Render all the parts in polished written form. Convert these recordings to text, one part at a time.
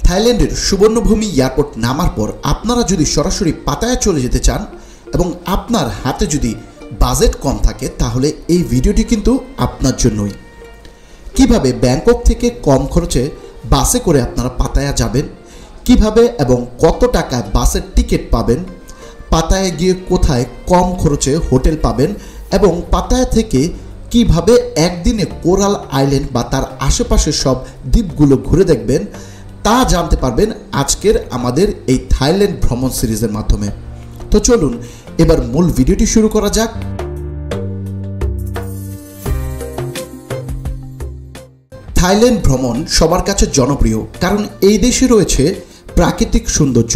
থাইল্যান্ডের সুবর্ণভূমি এয়ারপোর্ট নামার পর আপনারা যদি সরাসরি পাতায়া চলে যেতে চান এবং আপনার হাতে যদি বাজেট কম থাকে তাহলে এই ভিডিওটি কিন্তু আপনার জন্যই। কিভাবে ব্যাংকক থেকে কম খরচে বাসে করে আপনারা পাতায়া যাবেন, কিভাবে এবং কত টাকায় বাসের টিকিট পাবেন, পাতায়া গিয়ে কোথায় কম খরচে হোটেল পাবেন এবং পাতায়া থেকে কিভাবে একদিনে কোরাল আইল্যান্ড বা তার আশেপাশের সব দ্বীপগুলো ঘুরে দেখবেন তা জানতে পারবেন আজকের আমাদের এই থাইল্যান্ড ভ্রমণ সিরিজের মাধ্যমে। তো চলুন এবার মূল ভিডিওটি শুরু করা যাক। থাইল্যান্ড ভ্রমণ সবার কাছে জনপ্রিয়, কারণ এই দেশে রয়েছে প্রাকৃতিক সৌন্দর্য,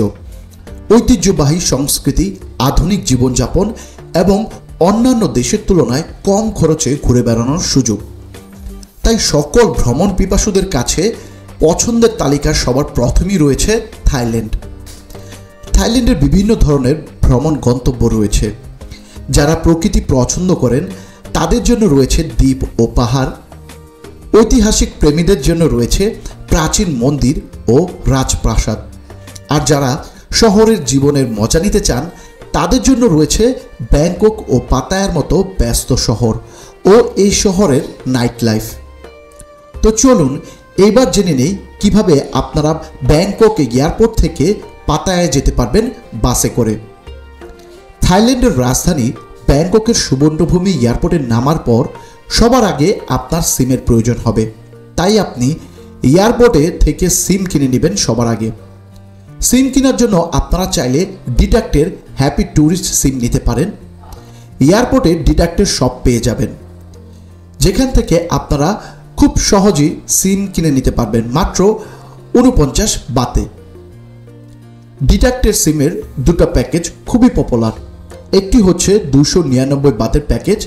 ঐতিহ্যবাহী সংস্কৃতি, আধুনিক জীবনযাপন এবং অন্যান্য দেশের তুলনায় কম খরচে ঘুরে বেড়ানোর সুযোগ। তাই সকল ভ্রমণ পিপাসুদের কাছে পছন্দের তালিকার সবার প্রথমেই রয়েছে থাইল্যান্ড। থাইল্যান্ডের বিভিন্ন ধরনের ভ্রমণ গন্তব্য রয়েছে। যারা প্রকৃতি পছন্দ করেন তাদের জন্য রয়েছে দ্বীপ ও পাহাড়, ঐতিহাসিক প্রেমীদের জন্য রয়েছে প্রাচীন মন্দির ও রাজপ্রাসাদ, আর যারা শহরের জীবনের মজা নিতে চান তাদের জন্য রয়েছে ব্যাংকক ও পাতায়ার মতো ব্যস্ত শহর ও এই শহরের নাইট লাইফ। তো চলুন এইবার জেনে নেই কিভাবে আপনারা ব্যাংকক এয়ারপোর্ট থেকে পাতায়ায় যেতে পারবেন বাসে করে। থাইল্যান্ডের রাজধানী ব্যাংককের সুবর্ণভূমি এয়ারপোর্টে নামার পর সবার আগে আপনার সিমের প্রয়োজন হবে, তাই আপনি এয়ারপোর্টে থেকে সিম কিনে নেবেন সবার আগে। সিম কেনার জন্য আপনারা চাইলে ডিডাক্টের হ্যাপি ট্যুরিস্ট সিম নিতে পারেন। এয়ারপোর্টে ডিডাক্টের শপ পেয়ে যাবেন, যেখান থেকে আপনারা খুব সহজেই সিম কিনে নিতে পারবেন মাত্র 49 বাতে। ডিডাক্টের সিমের দুটো প্যাকেজ খুবই পপুলার। একটি হচ্ছে 299 বাতের প্যাকেজ।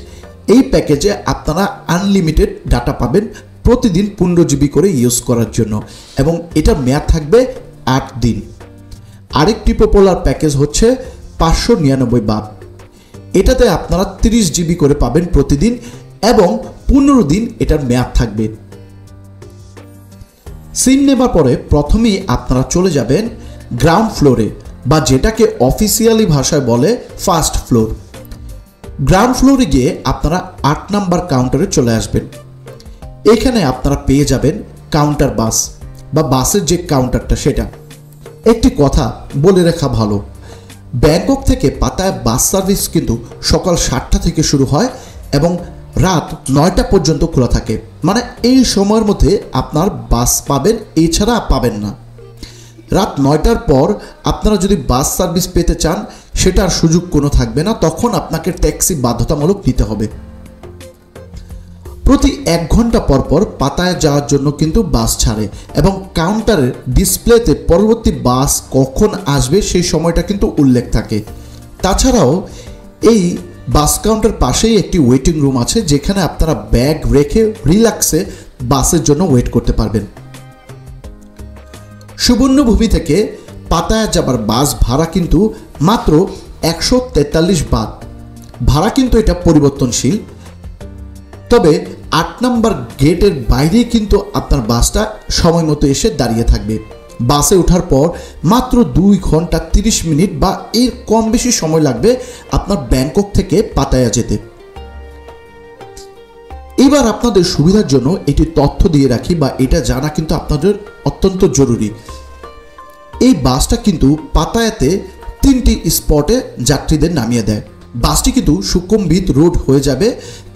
এই প্যাকেজে আপনারা আনলিমিটেড ডাটা পাবেন প্রতিদিন 15 জিবি করে ইউজ করার জন্য, এবং এটার মেয়াদ থাকবে 8 দিন। আরেকটি পপুলার প্যাকেজ হচ্ছে 599 বাত। এটাতে আপনারা 30 জিবি করে পাবেন প্রতিদিন এবং 15 দিন এটার মেয়াদ থাকবে। সিম নেবার পরে প্রথমেই আপনারা চলে যাবেন গ্রাউন্ড ফ্লোরে, বা যেটাকে অফিসিয়ালি ভাষায় বলে ফার্স্ট ফ্লোর। গ্রাউন্ড ফ্লোরে গিয়ে আপনারা 8 নাম্বার কাউন্টারে চলে আসবেন। এখানে আপনারা পেয়ে যাবেন কাউন্টার বাস বা বাসের যে কাউন্টারটা সেটা। একটি কথা বলে রাখা ভালো, ব্যাংকক থেকে পাতায়া বাস সার্ভিস কিন্তু সকাল 7টা থেকে শুরু হয় এবং রাত 9টা পর্যন্ত খোলা থাকে। মানে এই সময়ের মধ্যে আপনার বাস পাবেন, এছাড়া পাবেন না। রাত 9টার পর আপনারা যদি বাস সার্ভিস পেতে চান সেটার সুযোগ কোনো থাকবে না, তখন আপনাকে ট্যাক্সি বাধ্যতামূলক নিতে হবে। প্রতি 1 ঘন্টা পর পর পাতায় যাওয়ার জন্য কিন্তু বাস ছাড়ে এবং কাউন্টারের ডিসপ্লেতে পরবর্তী বাস কখন আসবে সেই সময়টা কিন্তু উল্লেখ থাকে। তাছাড়াও এই বাস কাউন্টার পাশেই একটি ওয়েটিং রুম আছে, যেখানে আপনারা ব্যাগ রেখে রিল্যাক্সে বাসের জন্য ওয়েট করতে পারবেন। সুবর্ণভূমি থেকে পাতায়া যাবার বাস ভাড়া কিন্তু মাত্র 143 বাত। ভাড়া কিন্তু এটা পরিবর্তনশীল, তবে 8 নাম্বার গেটের বাইরেই কিন্তু আপনার বাসটা সময় মতো এসে দাঁড়িয়ে থাকবে। বাসে ওঠার পর মাত্র 2 ঘন্টা 30 মিনিট বা এর কম বেশি সময় লাগবে আপনার ব্যাংকক থেকে পাতায়া যেতে। এবার আপনাদের সুবিধার জন্য এটি তথ্য দিয়ে রাখি, বা এটা জানা কিন্তু আপনাদের অত্যন্ত জরুরি। এই বাসটা কিন্তু পাতায়াতে 3টি স্পটে যাত্রীদের নামিয়ে দেয়। বাসটি কিন্তু সুকুম্ভিত রোড হয়ে যাবে,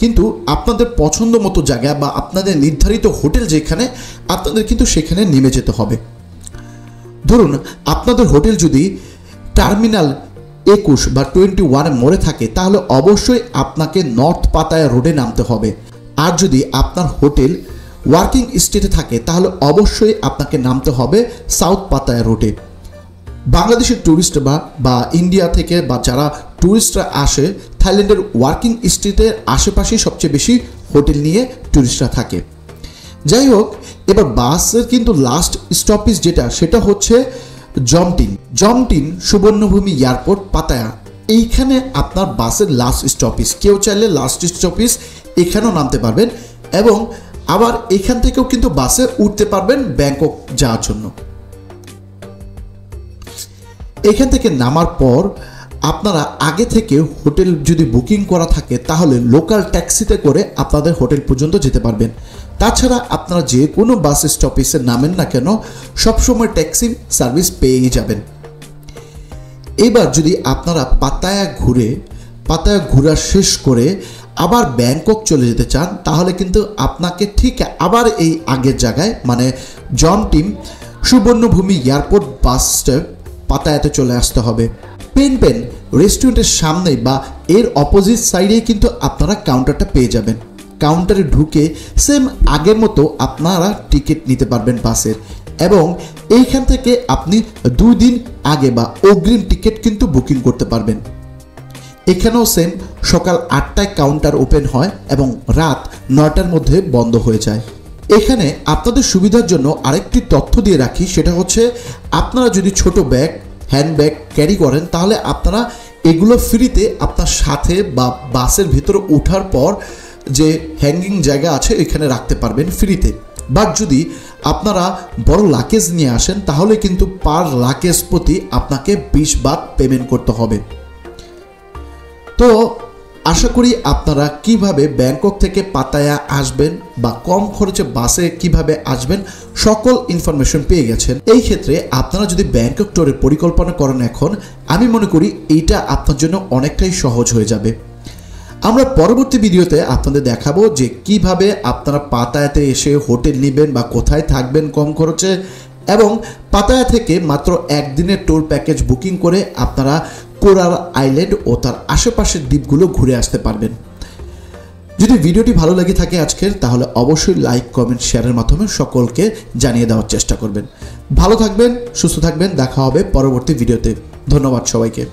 কিন্তু আপনাদের পছন্দ মতো জায়গা বা আপনাদের নির্ধারিত হোটেল যেখানে, আপনাদের কিন্তু সেখানে নেমে যেতে হবে। ধরুন আপনাদের হোটেল যদি টার্মিনাল 21 বা 21 মোড়ে থাকে তাহলে অবশ্যই আপনাকে নর্থ পাতায়া রোডে নামতে হবে। আর যদি আপনার হোটেল ওয়ার্কিং স্টেটে থাকে তাহলে অবশ্যই আপনাকে নামতে হবে সাউথ পাতায়া রোডে। বাংলাদেশের ট্যুরিস্ট বা ইন্ডিয়া থেকে বা যারা ট্যুরিস্টরা আসে, থাইল্যান্ডের ওয়ার্কিং স্ট্রিটের আশেপাশেই সবচেয়ে বেশি হোটেল নিয়ে ট্যুরিস্টরা থাকে। যাই হোক, এবার বাসের কিন্তু লাস্ট স্টপেজ সেটা হচ্ছে জমটিন সুবর্ণভূমি এয়ারপোর্ট পাতায়া। এইখানে আপনার বাসের লাস্ট স্টপেজ। কেউ চাইলে লাস্ট স্টপেজ এখানেও নামতে পারবেন এবং আবার এখান থেকেও কিন্তু বাসে উঠতে পারবেন ব্যাংকক যাওয়ার জন্য। এখান থেকে নামার পর আপনারা আগে থেকে হোটেল যদি বুকিং করা থাকে তাহলে লোকাল ট্যাক্সিতে করে আপনাদের হোটেল পর্যন্ত যেতে পারবেন। তাছাড়া আপনারা যে কোনো বাস স্টপেজে নামেন না কেন সবসময় ট্যাক্সি সার্ভিস পেয়েই যাবেন। এবার যদি আপনারা পাতায়া ঘোরা শেষ করে আবার ব্যাংকক চলে যেতে চান তাহলে কিন্তু আপনাকে ঠিক আবার এই আগের জায়গায় মানে জমটিম সুবর্ণভূমি এয়ারপোর্ট বাস স্টপ পাতায়াতে চলে আসতে হবে। পেন রেস্টুরেন্টের সামনে বা এর অপোজিট সাইডেই কিন্তু আপনারা কাউন্টারটা পেয়ে যাবেন। কাউন্টারে ঢুকে সেম আগের মতো আপনারা টিকিট নিতে পারবেন বাসের, এবং এইখান থেকে আপনি 2 দিন আগে বা অগ্রিম টিকিট কিন্তু বুকিং করতে পারবেন। এখানেও সেম সকাল 8টায় কাউন্টার ওপেন হয় এবং রাত 9টার মধ্যে বন্ধ হয়ে যায়। এখানে আপনাদের সুবিধার জন্য আরেকটি তথ্য দিয়ে রাখি, সেটা হচ্ছে আপনারা যদি ছোট ব্যাগ হ্যান্ডব্যাগ ক্যারি করেন তাহলে আপনারা এগুলো ফ্রিতে আপনার সাথে বা বাসের ভিতরে ওঠার পর যে হ্যাঙ্গিং জায়গা আছে এখানে রাখতে পারবেন ফ্রিতে। বাট যদি আপনারা বড় লাকেজ নিয়ে আসেন তাহলে কিন্তু পার লাকেজ প্রতি আপনাকে 20 বাত পেমেন্ট করতে হবে। তো আশা করি আপনারা কিভাবে ব্যাংকক থেকে পাতায়া আসবেন বা কম খরচে বাসে কিভাবে আসবেন সকল ইনফরমেশন পেয়ে গেছেন। এই ক্ষেত্রে আপনারা যদি ব্যাংকক ট্যুরের পরিকল্পনা করেন এখন, আমি মনে করি এইটা আপনার জন্য অনেকটাই সহজ হয়ে যাবে। আমরা পরবর্তী ভিডিওতে আপনাদের দেখাবো যে কিভাবে আপনারা পাতায়াতে এসে হোটেল নেবেন বা কোথায় থাকবেন কম খরচে, এবং পাতায়া থেকে মাত্র 1 দিনের ট্যুর প্যাকেজ বুকিং করে আপনারা কোরাল আইল্যান্ড ও তার আশেপাশের দ্বীপগুলো ঘুরে আসতে পারবেন। যদি ভিডিওটি ভালো লেগে থাকে আজকের, তাহলে অবশ্যই লাইক কমেন্ট শেয়ারের মাধ্যমে সকলকে জানিয়ে দেওয়ার চেষ্টা করবেন। ভালো থাকবেন, সুস্থ থাকবেন, দেখা হবে পরবর্তী ভিডিওতে। ধন্যবাদ সবাইকে।